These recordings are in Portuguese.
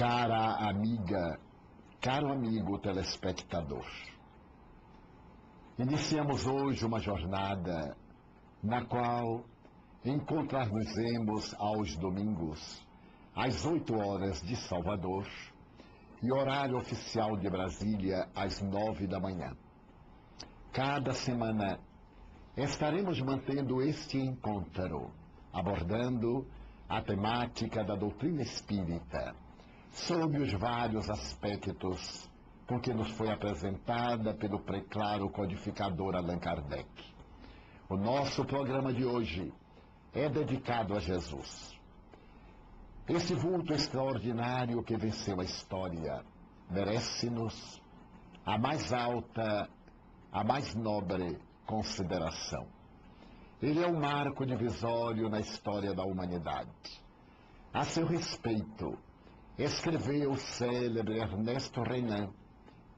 Cara amiga, caro amigo telespectador, iniciamos hoje uma jornada na qual encontrar-nos-emos aos domingos, às 8 horas de Salvador, e horário oficial de Brasília, às 9 da manhã. Cada semana estaremos mantendo este encontro, abordando a temática da doutrina espírita, sob os vários aspectos com que nos foi apresentada pelo preclaro codificador Allan Kardec. O nosso programa de hoje é dedicado a Jesus. Esse vulto extraordinário que venceu a história merece-nos a mais alta, a mais nobre consideração. Ele é um marco divisório na história da humanidade. A seu respeito, escreveu o célebre Ernesto Renan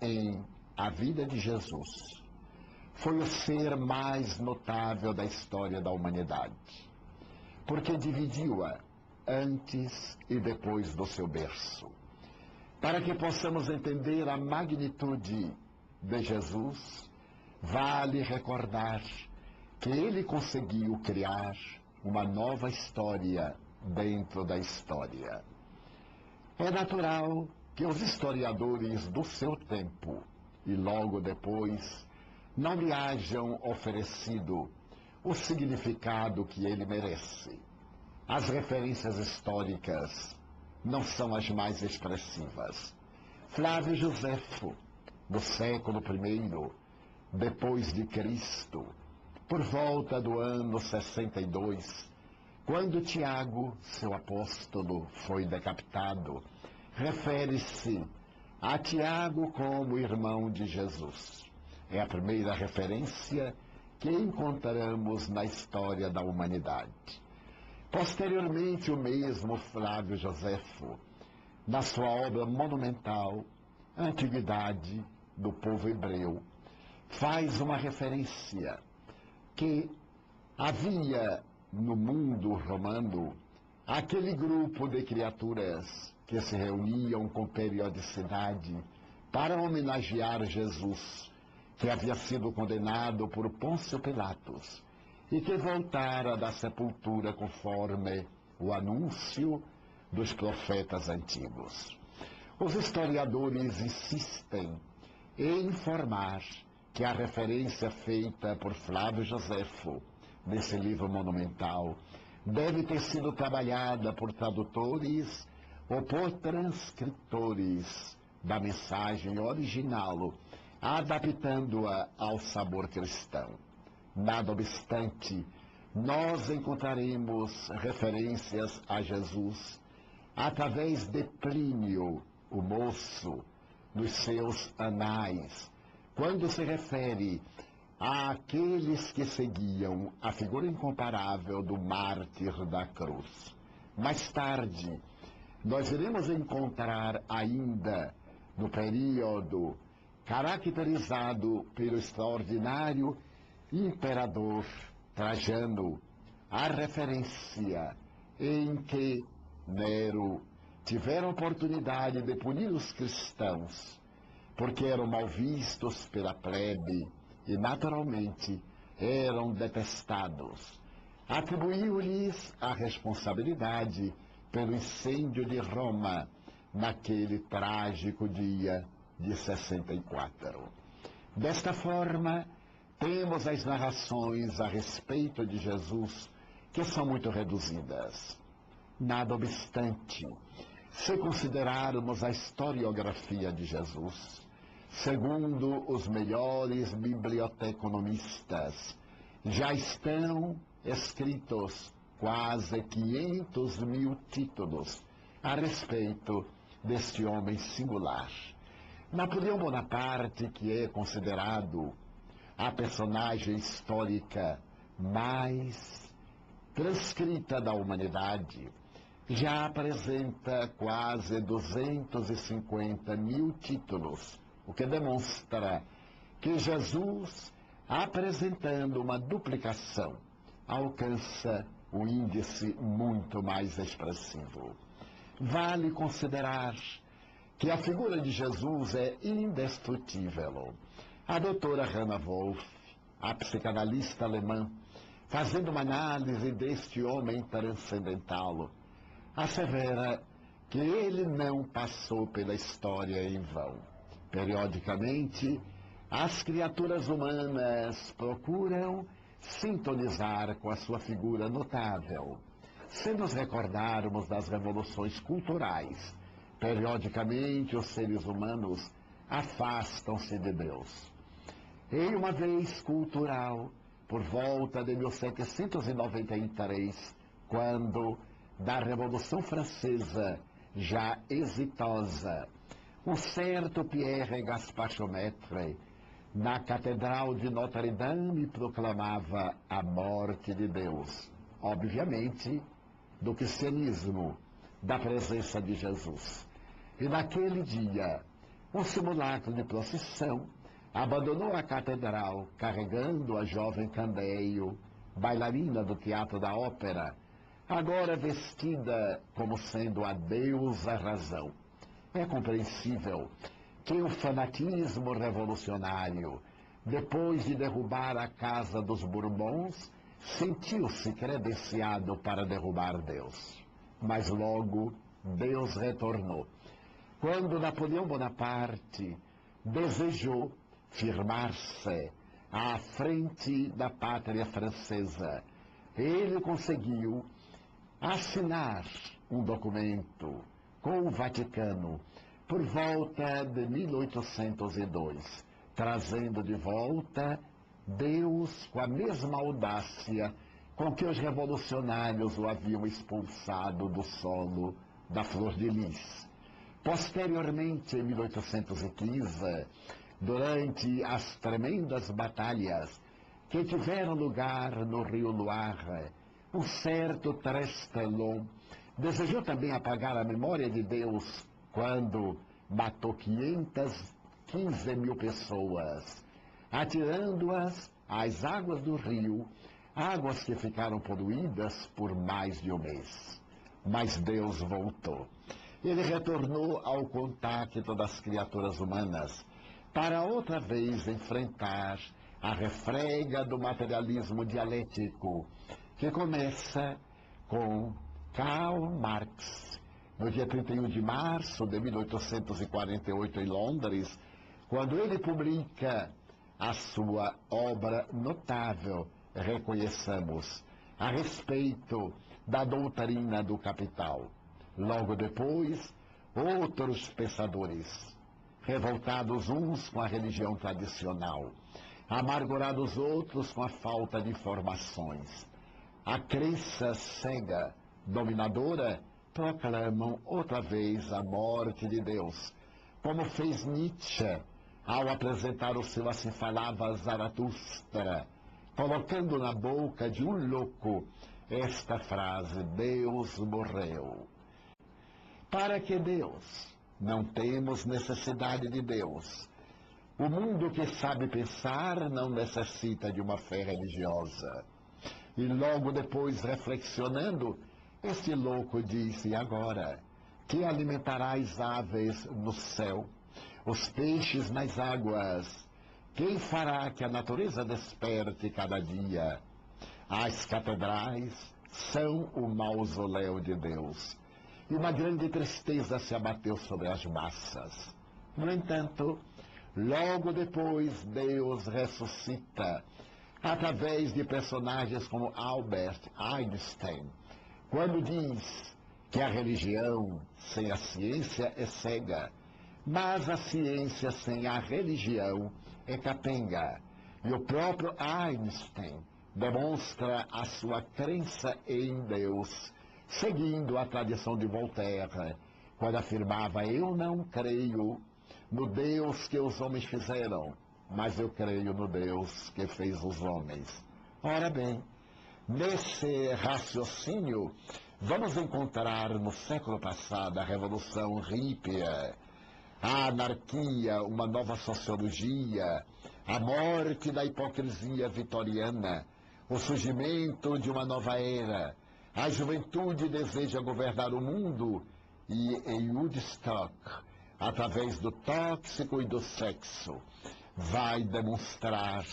em A Vida de Jesus. Foi o ser mais notável da história da humanidade, porque dividiu-a antes e depois do seu berço. Para que possamos entender a magnitude de Jesus, vale recordar que ele conseguiu criar uma nova história dentro da história. É natural que os historiadores do seu tempo e logo depois não lhe hajam oferecido o significado que ele merece. As referências históricas não são as mais expressivas. Flávio Joséfo, do século I depois de Cristo, por volta do ano 62, quando Tiago, seu apóstolo, foi decapitado, refere-se a Tiago como irmão de Jesus. É a primeira referência que encontramos na história da humanidade. Posteriormente, o mesmo Flávio Joséfo, na sua obra monumental, Antiguidade do Povo Hebreu, faz uma referência que havia no mundo romano aquele grupo de criaturas que se reuniam com periodicidade para homenagear Jesus, que havia sido condenado por Pôncio Pilatos e que voltara da sepultura conforme o anúncio dos profetas antigos. Os historiadores insistem em informar que a referência feita por Flávio Joséfo nesse livro monumental deve ter sido trabalhada por tradutores ou por transcritores da mensagem original, adaptando-a ao sabor cristão. Nada obstante, nós encontraremos referências a Jesus através de Plínio, o Moço, nos seus anais, quando se refere àqueles que seguiam a figura incomparável do mártir da cruz. Mais tarde, nós iremos encontrar ainda, no período caracterizado pelo extraordinário imperador Trajano, a referência em que Nero tivera a oportunidade de punir os cristãos, porque eram mal vistos pela plebe e, naturalmente, eram detestados. Atribuiu-lhes a responsabilidade pelo incêndio de Roma naquele trágico dia de 64. Desta forma, temos as narrações a respeito de Jesus que são muito reduzidas. Nada obstante, se considerarmos a historiografia de Jesus, segundo os melhores biblioteconomistas, já estão escritos quase 500 mil títulos a respeito deste homem singular. Napoleão Bonaparte, que é considerado a personagem histórica mais transcrita da humanidade, já apresenta quase 250 mil títulos, o que demonstra que Jesus, apresentando uma duplicação, alcança um índice muito mais expressivo. vale considerar que a figura de Jesus é indestrutível. A doutora Hannah Wolff, a psicanalista alemã, fazendo uma análise deste homem transcendental, assevera que ele não passou pela história em vão. Periodicamente, as criaturas humanas procuram sintonizar com a sua figura notável. Se nos recordarmos das revoluções culturais, periodicamente os seres humanos afastam-se de Deus. Em uma vez cultural, por volta de 1793, quando, da Revolução Francesa, já exitosa, um certo Pierre Gaspard Chaumette, na Catedral de Notre-Dame, proclamava a morte de Deus, obviamente, do cristianismo, da presença de Jesus. E naquele dia, um simulacro de procissão abandonou a catedral, carregando a jovem Candeio, bailarina do Teatro da Ópera, agora vestida como sendo a deusa razão. É compreensível que o fanatismo revolucionário, depois de derrubar a casa dos Bourbons, sentiu-se credenciado para derrubar Deus. Mas logo Deus retornou. Quando Napoleão Bonaparte desejou firmar-se à frente da pátria francesa, ele conseguiu assinar um documento com o Vaticano por volta de 1802, trazendo de volta Deus com a mesma audácia com que os revolucionários o haviam expulsado do solo da Flor de Lis. Posteriormente, em 1815, durante as tremendas batalhas que tiveram lugar no Rio Loire, um certo Trestelon desejou também apagar a memória de Deus quando matou 515 mil pessoas, atirando-as às águas do rio, águas que ficaram poluídas por mais de um mês. Mas Deus voltou. Ele retornou ao contato das criaturas humanas para outra vez enfrentar a refrega do materialismo dialético, que começa com Karl Marx, no dia 31 de março de 1848 em Londres, quando ele publica a sua obra notável, reconheçamos, a respeito da doutrina do capital. Logo depois, outros pensadores, revoltados uns com a religião tradicional, amargurados outros com a falta de informações, a crença cega, dominadora, proclamam outra vez a morte de Deus, como fez Nietzsche ao apresentar o seu Assim Falava Zaratustra, colocando na boca de um louco esta frase: Deus morreu. Para que Deus? Não temos necessidade de Deus. O mundo que sabe pensar não necessita de uma fé religiosa. E logo depois, reflexionando, este louco disse: e agora? Que alimentarás aves no céu, os peixes nas águas? Quem fará que a natureza desperte cada dia? As catedrais são o mausoléu de Deus. E uma grande tristeza se abateu sobre as massas. No entanto, logo depois Deus ressuscita, através de personagens como Albert Einstein, quando diz que a religião sem a ciência é cega, mas a ciência sem a religião é capenga. E o próprio Einstein demonstra a sua crença em Deus, seguindo a tradição de Voltaire, quando afirmava: eu não creio no Deus que os homens fizeram, mas eu creio no Deus que fez os homens. Ora bem, nesse raciocínio, vamos encontrar no século passado a Revolução Hippie, a anarquia, uma nova sociologia, a morte da hipocrisia vitoriana, o surgimento de uma nova era. A juventude deseja governar o mundo e em Woodstock, através do tóxico e do sexo, vai demonstrar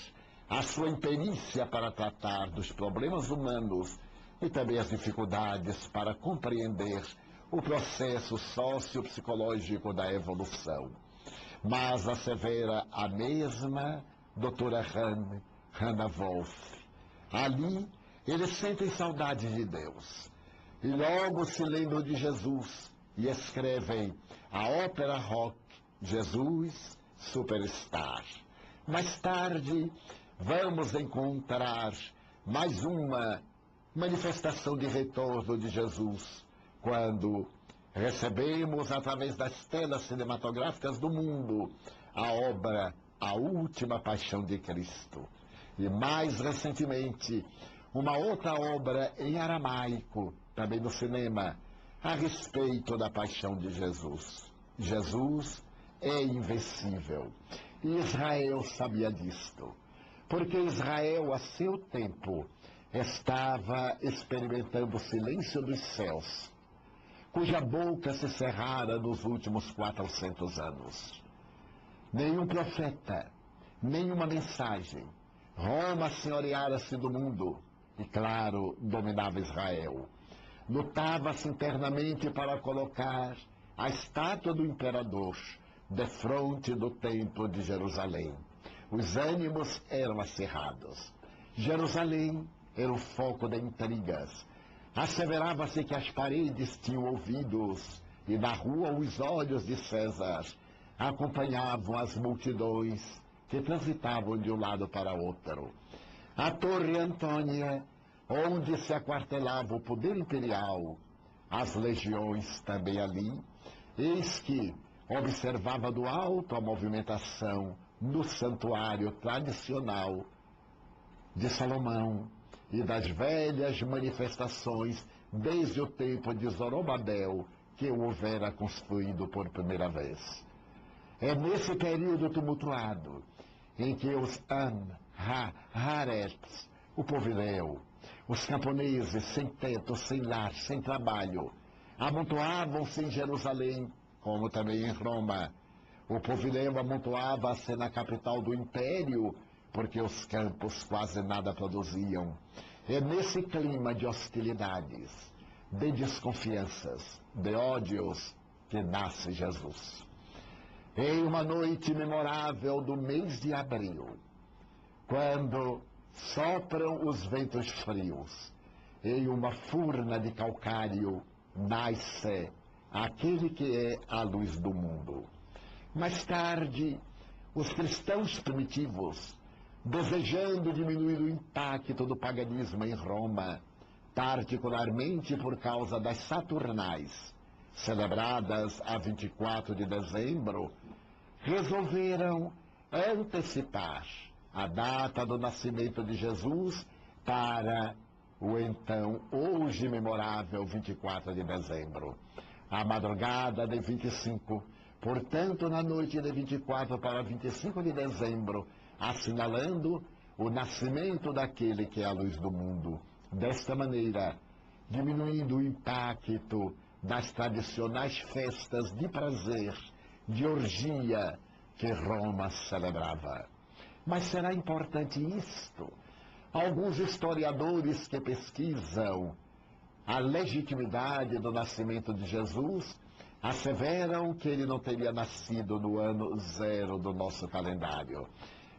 a sua imperícia para tratar dos problemas humanos e também as dificuldades para compreender o processo sociopsicológico da evolução. Mas assevera a mesma doutora Hannah Wolff. Ali, eles sentem saudade de Deus e logo se lembram de Jesus e escrevem a ópera rock Jesus Superstar. Mais tarde, vamos encontrar mais uma manifestação de retorno de Jesus, quando recebemos, através das telas cinematográficas do mundo, a obra A Última Paixão de Cristo. E mais recentemente, uma outra obra em aramaico, também no cinema, a respeito da paixão de Jesus. Jesus é invencível. E Israel sabia disto, porque Israel, a seu tempo, estava experimentando o silêncio dos céus, cuja boca se cerrara nos últimos 400 anos. Nenhum profeta, nenhuma mensagem. Roma senhoreara-se do mundo e, claro, dominava Israel. Lutava-se internamente para colocar a estátua do imperador defronte do templo de Jerusalém. Os ânimos eram acirrados. Jerusalém era o foco de intrigas. Asseverava-se que as paredes tinham ouvidos e na rua os olhos de César acompanhavam as multidões que transitavam de um lado para outro. A Torre Antônia, onde se aquartelava o poder imperial, as legiões também ali, eis que observava do alto a movimentação no santuário tradicional de Salomão e das velhas manifestações desde o tempo de Zorobabel que o houvera construído por primeira vez. É nesse período tumultuado em que os Haaretz, o povileu, os camponeses sem teto, sem lar, sem trabalho, amontoavam-se em Jerusalém, como também em Roma. O povileu amontoava-se na capital do império, porque os campos quase nada produziam. É nesse clima de hostilidades, de desconfianças, de ódios, que nasce Jesus. Em uma noite memorável do mês de abril, quando sopram os ventos frios, em uma furna de calcário nasce aquele que é a luz do mundo. Mais tarde, os cristãos primitivos, desejando diminuir o impacto do paganismo em Roma, particularmente por causa das Saturnais, celebradas a 24 de dezembro, resolveram antecipar a data do nascimento de Jesus para o então hoje memorável 24 de dezembro. A madrugada de 25, portanto, na noite de 24 para 25 de dezembro, assinalando o nascimento daquele que é a luz do mundo. Desta maneira, diminuindo o impacto das tradicionais festas de prazer, de orgia que Roma celebrava. Mas será importante isto? Alguns historiadores que pesquisam a legitimidade do nascimento de Jesus asseveram que ele não teria nascido no ano 0 do nosso calendário,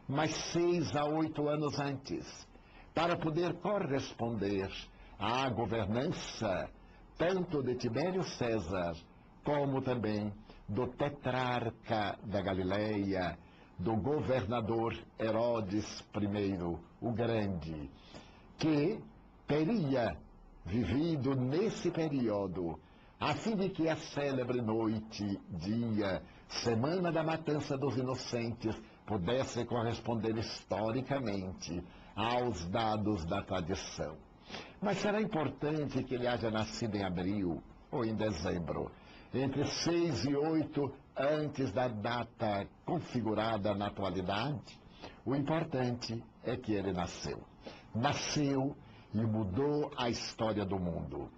mas 6 a 8 anos antes, para poder corresponder à governança tanto de Tibério César, como também do tetrarca da Galileia, do governador Herodes I, o Grande, que teria vivido nesse período, a fim de que a célebre noite, dia, semana da matança dos inocentes, pudesse corresponder historicamente aos dados da tradição. Mas será importante que ele haja nascido em abril ou em dezembro, entre 6 e 8 antes da data configurada na atualidade? O importante é que ele nasceu. Nasceu e mudou a história do mundo.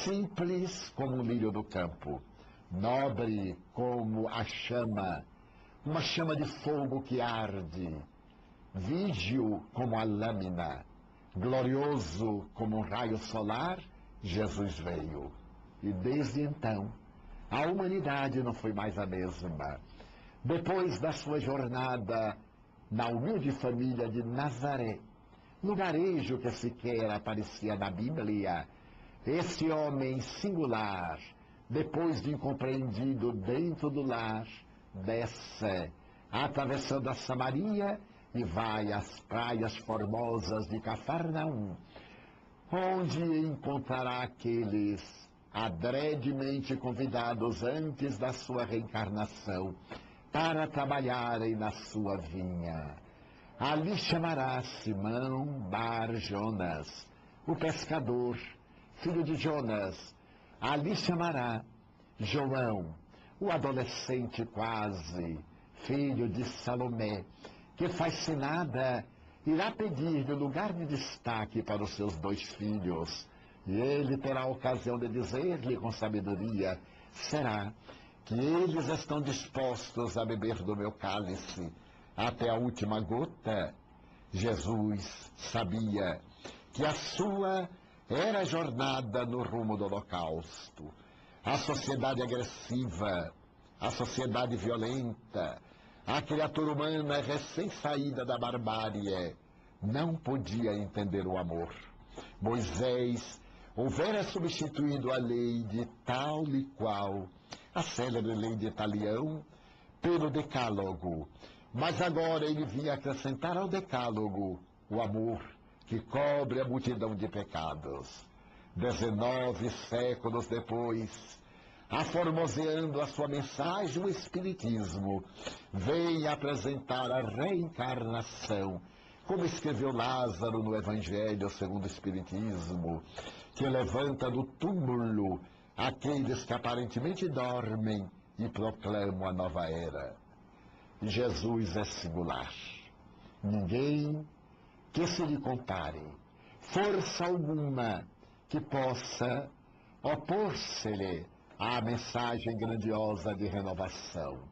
Simples como um lírio do campo, nobre como a chama, uma chama de fogo que arde, vígil como a lâmina, glorioso como um raio solar, Jesus veio. E desde então, a humanidade não foi mais a mesma. Depois da sua jornada na humilde família de Nazaré, lugarejo que sequer aparecia na Bíblia, esse homem singular, depois de incompreendido dentro do lar, desce, atravessando a Samaria e vai às praias formosas de Cafarnaum, onde encontrará aqueles adredemente convidados antes da sua reencarnação para trabalharem na sua vinha. Ali chamará Simão Bar Jonas, o pescador, filho de Jonas. Ali chamará João, o adolescente quase, filho de Salomé, que fascinada irá pedir-lhe lugar de destaque para os seus 2 filhos. E ele terá a ocasião de dizer-lhe com sabedoria: será que eles estão dispostos a beber do meu cálice até a última gota? Jesus sabia que a sua era a jornada no rumo do holocausto. A sociedade agressiva, a sociedade violenta, a criatura humana recém-saída da barbárie não podia entender o amor. Moisés houvera substituído a lei de tal e qual, a célebre lei de Italião, pelo decálogo. Mas agora ele vinha acrescentar ao decálogo o amor que cobre a multidão de pecados. 19 séculos depois, aformoseando a sua mensagem, o Espiritismo vem apresentar a reencarnação, como escreveu Lázaro no Evangelho segundo o Espiritismo, que levanta do túmulo aqueles que aparentemente dormem e proclamam a nova era. Jesus é singular. Ninguém que se lhe compare, força alguma que possa opor-se-lhe à mensagem grandiosa de renovação.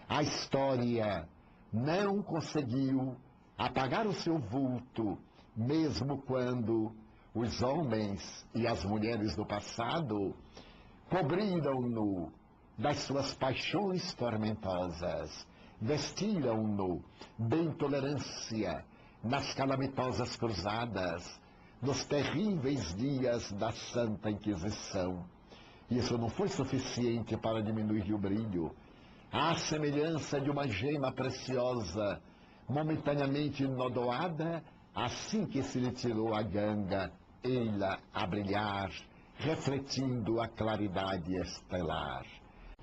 A história não conseguiu apagar o seu vulto, mesmo quando os homens e as mulheres do passado cobriram-no das suas paixões tormentosas, vestiram-no de intolerância nas calamitosas cruzadas, nos terríveis dias da Santa Inquisição. Isso não foi suficiente para diminuir o brilho. À semelhança de uma gema preciosa, momentaneamente enodoada, assim que se lhe tirou a ganga, ei-la a brilhar, refletindo a claridade estelar.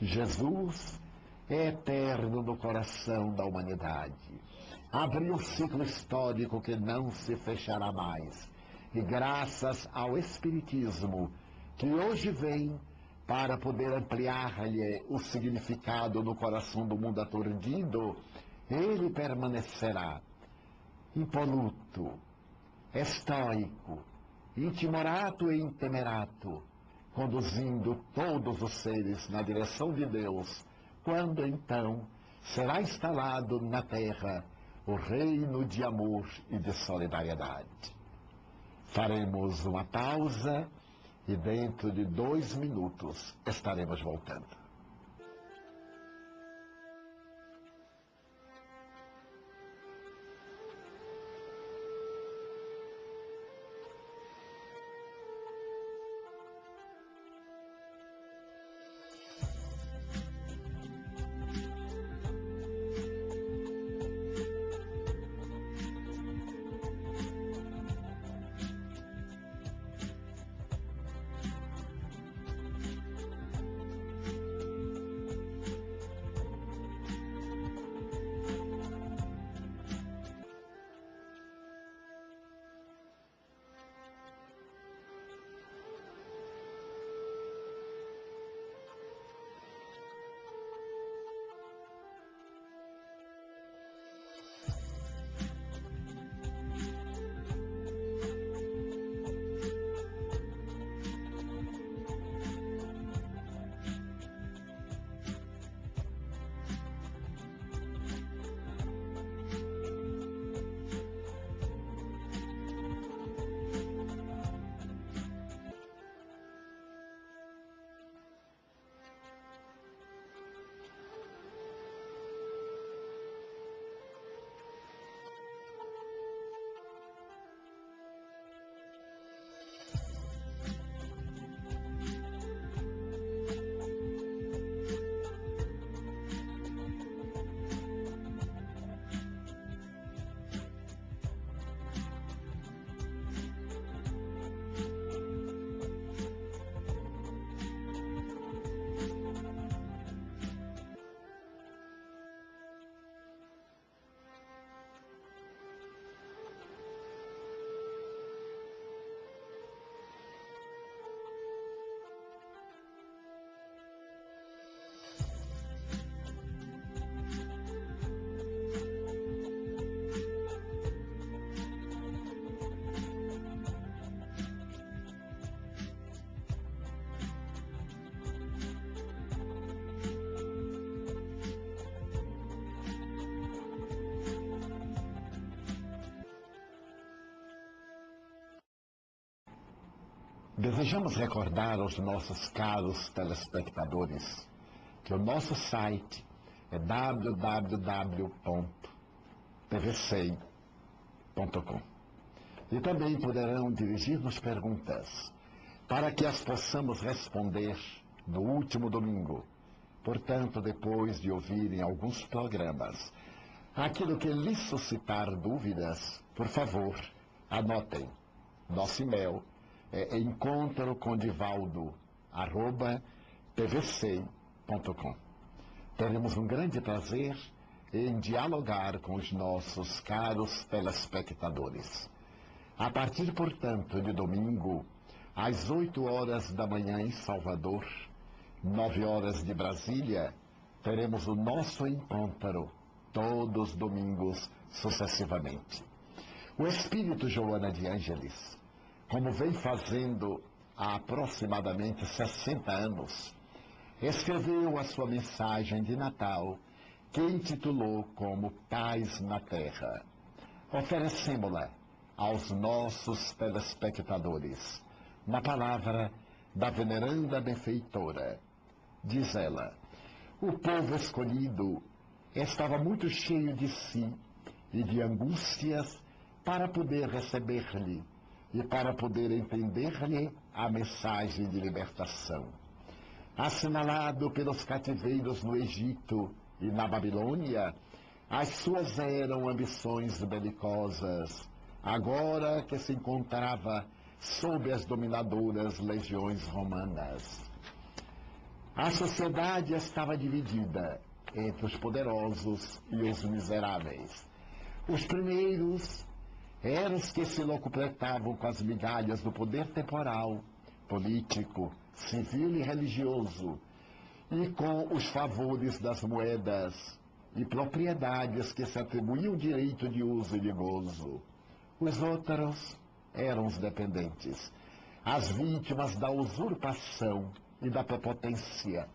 Jesus é eterno no coração da humanidade. Abriu um ciclo histórico que não se fechará mais. E graças ao Espiritismo, que hoje vem para poder ampliar-lhe o significado no coração do mundo aturdido, ele permanecerá impoluto, estoico, intimorato e intemerato, conduzindo todos os seres na direção de Deus, quando então será instalado na terra o reino de amor e de solidariedade. Faremos uma pausa e dentro de 2 minutos estaremos voltando. Desejamos recordar aos nossos caros telespectadores que o nosso site é www.tvcem.com e também poderão dirigir-nos perguntas para que as possamos responder no último domingo. Portanto, depois de ouvirem alguns programas, aquilo que lhes suscitar dúvidas, por favor, anotem. Nosso e-mail é encontrocondivaldo@tvcem.com. Teremos um grande prazer em dialogar com os nossos caros telespectadores. A partir, portanto, de domingo, às 8 horas da manhã em Salvador, 9 horas de Brasília, teremos o nosso encontro, todos os domingos sucessivamente. O espírito Joana de Ângeles, como vem fazendo há aproximadamente 60 anos, escreveu a sua mensagem de Natal, que intitulou como Paz na Terra. Oferecemos-la aos nossos telespectadores, na palavra da veneranda benfeitora. Diz ela: o povo escolhido estava muito cheio de si e de angústias para poder receber-lhe e para poder entender-lhe a mensagem de libertação. Assinalado pelos cativeiros no Egito e na Babilônia, as suas eram ambições belicosas, agora que se encontrava sob as dominadoras legiões romanas. A sociedade estava dividida entre os poderosos e os miseráveis. Os primeiros eram os que se locupletavam com as migalhas do poder temporal, político, civil e religioso, e com os favores das moedas e propriedades que se atribuíam direito de uso e de gozo. Os outros eram os dependentes, as vítimas da usurpação e da prepotência,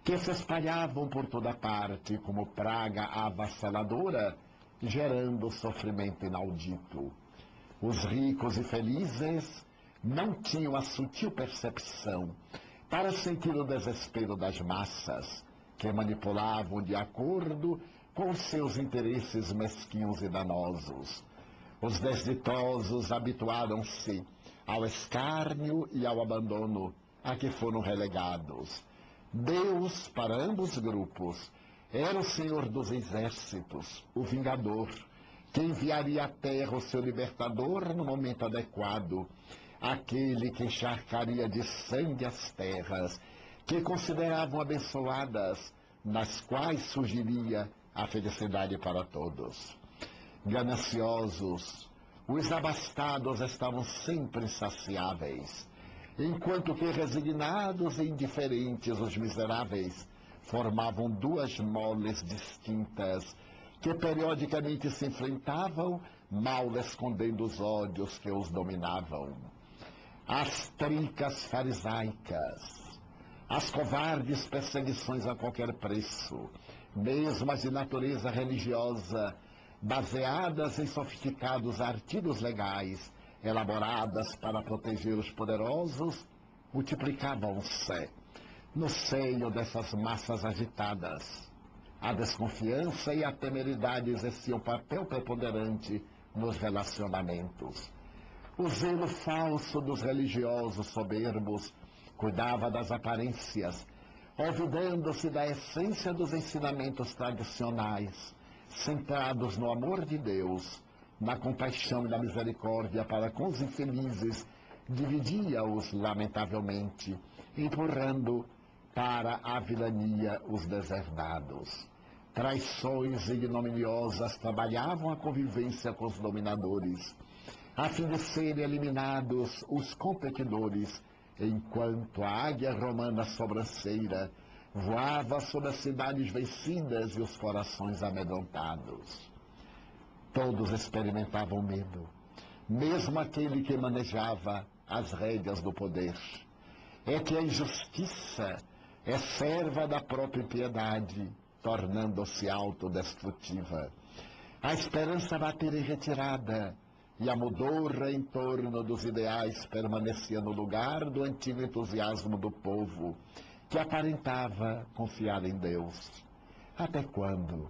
que se espalhavam por toda parte como praga avassaladora, gerando sofrimento inaudito. Os ricos e felizes não tinham a sutil percepção para sentir o desespero das massas, que manipulavam de acordo com seus interesses mesquinhos e danosos. Os desditosos habituaram-se ao escárnio e ao abandono a que foram relegados. Deus, para ambos grupos, era o Senhor dos exércitos, o Vingador, que enviaria à terra o seu libertador no momento adequado, aquele que encharcaria de sangue as terras, que consideravam abençoadas, nas quais surgiria a felicidade para todos. Gananciosos, os abastados estavam sempre insaciáveis, enquanto que resignados e indiferentes os miseráveis formavam duas moles distintas, que periodicamente se enfrentavam, mal escondendo os ódios que os dominavam. As tricas farisaicas, as covardes perseguições a qualquer preço, mesmo as de natureza religiosa, baseadas em sofisticados artigos legais, elaboradas para proteger os poderosos, multiplicavam-se no seio dessas massas agitadas. A desconfiança e a temeridade exerciam papel preponderante nos relacionamentos. O zelo falso dos religiosos soberbos cuidava das aparências, olvidando-se da essência dos ensinamentos tradicionais, centrados no amor de Deus, na compaixão e na misericórdia para com os infelizes, dividia-os lamentavelmente, empurrando para a vilania os deserdados. Traições ignominiosas trabalhavam a convivência com os dominadores, a fim de serem eliminados os competidores, enquanto a águia romana sobranceira voava sobre as cidades vencidas e os corações amedrontados. Todos experimentavam medo, mesmo aquele que manejava as rédeas do poder. É que a injustiça é serva da própria impiedade, tornando-se autodestrutiva. A esperança bater em retirada e a mudorra em torno dos ideais permanecia no lugar do antigo entusiasmo do povo, que aparentava confiar em Deus. Até quando?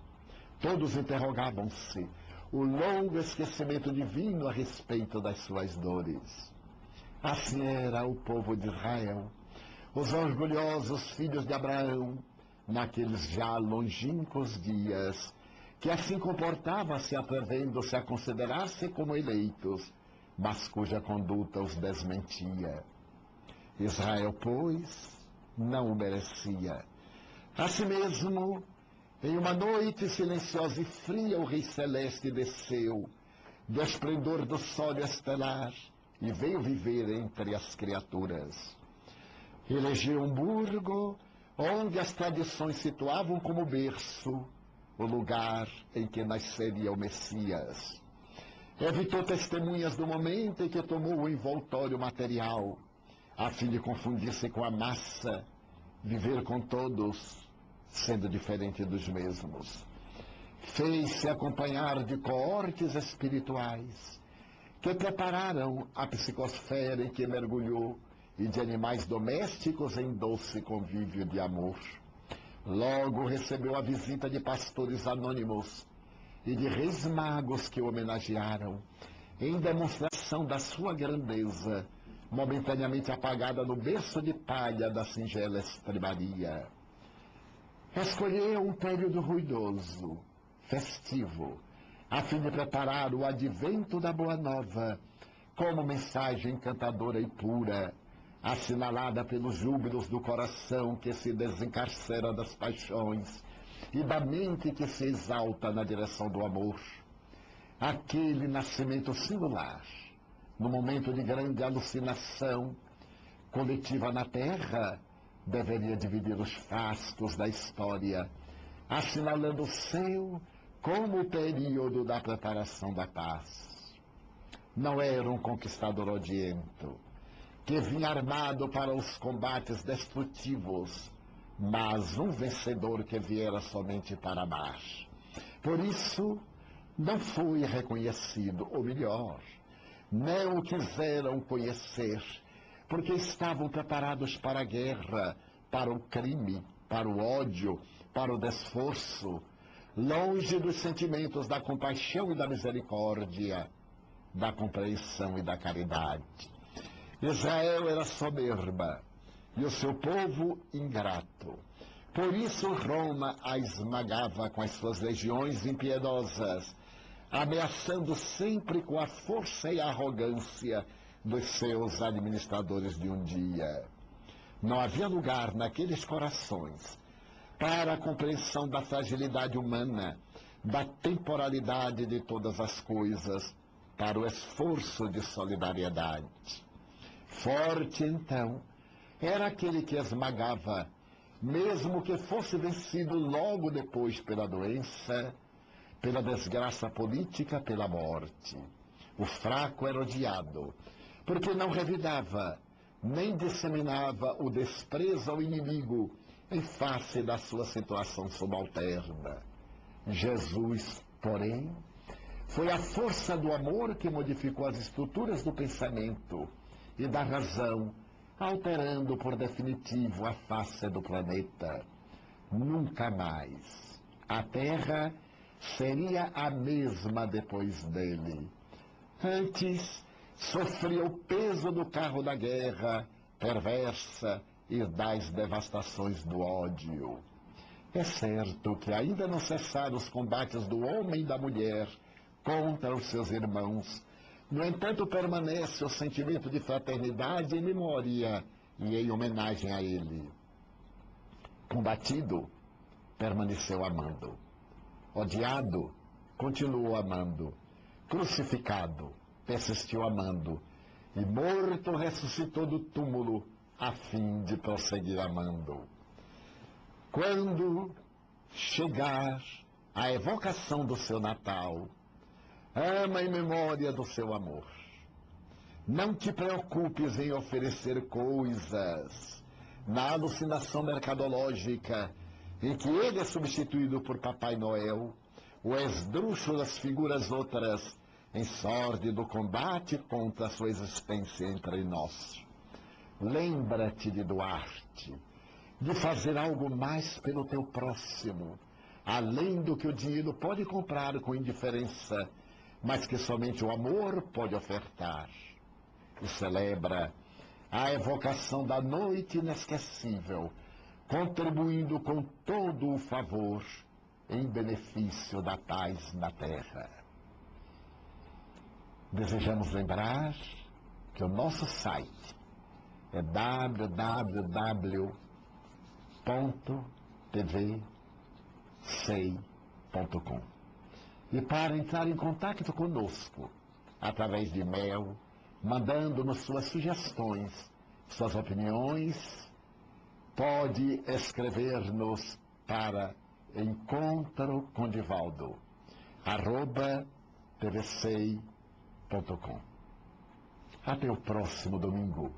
Todos interrogavam-se, o longo esquecimento divino a respeito das suas dores. Assim era o povo de Israel, os orgulhosos filhos de Abraão, naqueles já longínquos dias, que assim comportava-se atrevendo-se a considerar-se como eleitos, mas cuja conduta os desmentia. Israel, pois, não o merecia. Assim mesmo, em uma noite silenciosa e fria, o Rei Celeste desceu do esplendor do sol estelar e veio viver entre as criaturas. Elegeu um burgo onde as tradições situavam como berço o lugar em que nasceria o Messias. Evitou testemunhas do momento em que tomou o envoltório material, a fim de confundir-se com a massa, viver com todos, sendo diferente dos mesmos. Fez-se acompanhar de coortes espirituais, que prepararam a psicosfera em que mergulhou, e de animais domésticos em doce convívio de amor. Logo recebeu a visita de pastores anônimos e de reis magos que o homenagearam, em demonstração da sua grandeza, momentaneamente apagada no berço de palha da singela estrebaria. Escolheu um período ruidoso, festivo, a fim de preparar o advento da Boa Nova, como mensagem encantadora e pura, assinalada pelos júbilos do coração que se desencarcera das paixões e da mente que se exalta na direção do amor. Aquele nascimento singular, no momento de grande alucinação coletiva na Terra, deveria dividir os fastos da história, assinalando o seu como o período da preparação da paz. Não era um conquistador odiento, que vinha armado para os combates destrutivos, mas um vencedor que viera somente para amar. Por isso, não foi reconhecido, ou melhor, não o quiseram conhecer, porque estavam preparados para a guerra, para o crime, para o ódio, para o desforço, longe dos sentimentos da compaixão e da misericórdia, da compreensão e da caridade. Israel era soberba e o seu povo ingrato. Por isso Roma a esmagava com as suas legiões impiedosas, ameaçando sempre com a força e a arrogância dos seus administradores de um dia. Não havia lugar naqueles corações para a compreensão da fragilidade humana, da temporalidade de todas as coisas, para o esforço de solidariedade. Forte, então, era aquele que esmagava, mesmo que fosse vencido logo depois pela doença, pela desgraça política, pela morte. O fraco era odiado, porque não revidava, nem disseminava o desprezo ao inimigo em face da sua situação subalterna. Jesus, porém, foi a força do amor que modificou as estruturas do pensamento e da razão, alterando por definitivo a face do planeta. Nunca mais a Terra seria a mesma depois dele. Antes, sofria o peso do carro da guerra perversa e das devastações do ódio. É certo que ainda não cessaram os combates do homem e da mulher contra os seus irmãos. No entanto, permanece o sentimento de fraternidade em memória e em homenagem a ele. Combatido, permaneceu amando. Odiado, continuou amando. Crucificado, persistiu amando. E morto, ressuscitou do túmulo, a fim de prosseguir amando. Quando chegar a evocação do seu Natal, ama em memória do seu amor. Não te preocupes em oferecer coisas na alucinação mercadológica em que ele é substituído por Papai Noel, o esdrúxulas figuras outras em sórdido combate contra a sua existência entre nós. Lembra-te de doar-te, de fazer algo mais pelo teu próximo, além do que o dinheiro pode comprar com indiferença, mas que somente o amor pode ofertar. E celebra a evocação da noite inesquecível, contribuindo com todo o favor em benefício da paz na terra. Desejamos lembrar que o nosso site é www.tvsei.com. E para entrar em contato conosco, através de e-mail, mandando-nos suas sugestões, suas opiniões, pode escrever-nos para encontrocondivaldo@tvsei.com. Até o próximo domingo,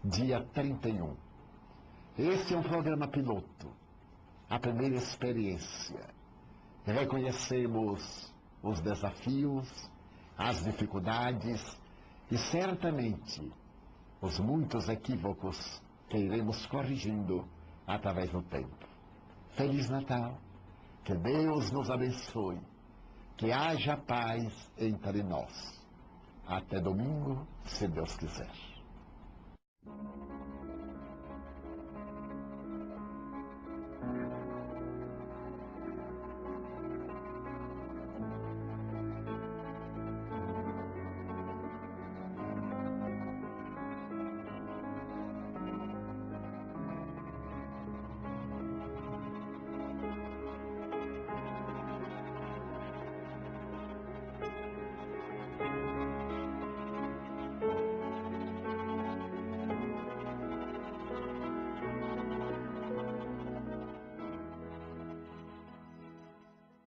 dia 31. Este é um programa piloto, a primeira experiência. Reconhecemos os desafios, as dificuldades e certamente os muitos equívocos que iremos corrigindo através do tempo. Feliz Natal, que Deus nos abençoe, que haja paz entre nós. Até domingo, se Deus quiser.